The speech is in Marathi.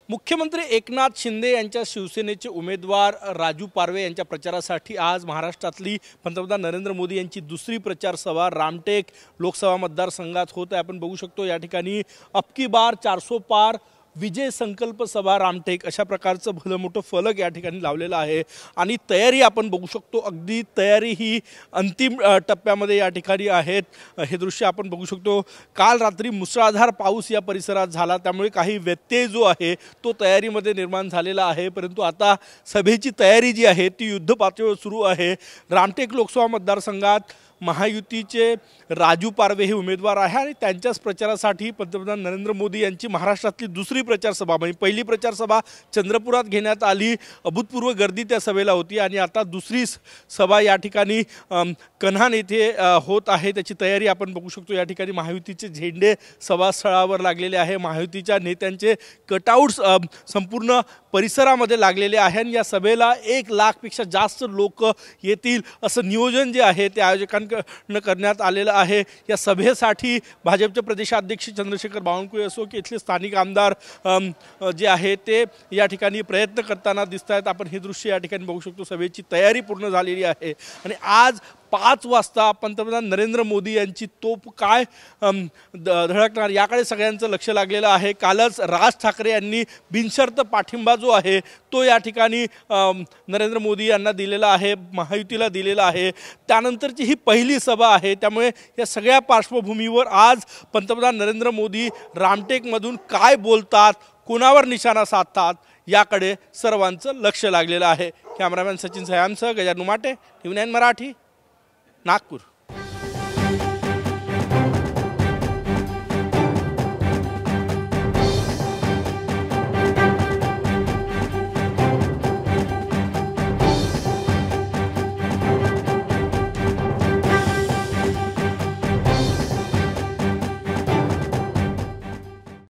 मुख्यमंत्री एकनाथ शिंदे यांच्या शिवसेनेचे उमेदवार राजू पारवे यांच्या प्रचारासाठी आज महाराष्ट्रातली पंतप्रधान नरेंद्र मोदी यांची दुसरी प्रचार सभा रामटेक लोकसभा मतदारसंघात होत आहे। आपण बघू शकतो या ठिकाणी अब की बार 400 पार विजय संकल्प सभा रामटेक अशा प्रकारचं भलं मोठं फलक या ठिकाणी लावलेलं आहे आणि तयारी आपण बघू शकतो। अगदी तयारी ही अंतिम टप्प्यामध्ये या ठिकाणी आहेत। हे दृश्य आपण बघू शकतो। काल रात्री मुसळधार पाऊस या परिसरात झाला, त्यामुळे काही व्यत्यय जो आहे तो तयारीमध्ये निर्माण झालेला आहे, परंतु आता सभेची तयारी जी आहे ती युद्ध पातळीवर सुरू आहे। रामटेक लोकसभा मतदारसंघात महायुतीचे राजू पारवे हे उमेदवार आहे आणि त्यांच्याच प्रचारासाठी पंतप्रधान नरेंद्र मोदी यांची महाराष्ट्रातली दुसरी प्रचार सभा म्हणजे पहिली प्रचार सभा चंद्रपुरात घेण्यात आली। अभूतपूर्व गर्दी त्या सभेला होती आणि आता दुसरी सभा या ठिकाणी कन्हान येथे होत आहे। त्याची तयारी आपण बघू शकतो। या ठिकाणी महायुतीचे झेंडे सभास्थळावर लागलेले आहे। महायुतीच्या नेत्यांचे कटआउट्स संपूर्ण परिसरामध्ये लागलेले आहे आणि या सभेला 1 लाखपेक्षा जास्त लोक येतील असं नियोजन जे आहे ते आयोजकांकडून करण्यात आलेलं आहे। या सभेसाठी भाजपचे प्रदेशाध्यक्ष चंद्रशेखर बावनकुळे असो की इथले स्थानिक आमदार जे आहे ते या ठिकाणी प्रयत्न करताना दिसत आहेत। आपण हे दृश्य या ठिकाणी बघू शकतो। सभेची तयारी पूर्ण झालेली आहे आणि आज 5 वाजता पंतप्रधान नरेंद्र मोदी यांची तोफ काय धडकणार याकडे सगळ्यांचं लक्ष लागलेलं आहे। कालच राज ठाकरे यांनी बिनशर्त पाठिंबा जो आहे तो या ठिकाणी नरेंद्र मोदी यांना दिलेला आहे, महायुतीला दिलेला आहे। त्यानंतरची ही पहिली सभा आहे, त्यामुळे या सगळ्या पार्श्वभूमीवर आज पंतप्रधान नरेंद्र मोदी रामटेकमधून काय बोलतात, कोणावर निशाणा साधतात याकडे सर्वांचं लक्ष लागलेलं आहे। कॅमेरामॅन सचिन सयामसह गजानन उमाटे, न्यूज 9 मराठी, नागपूर।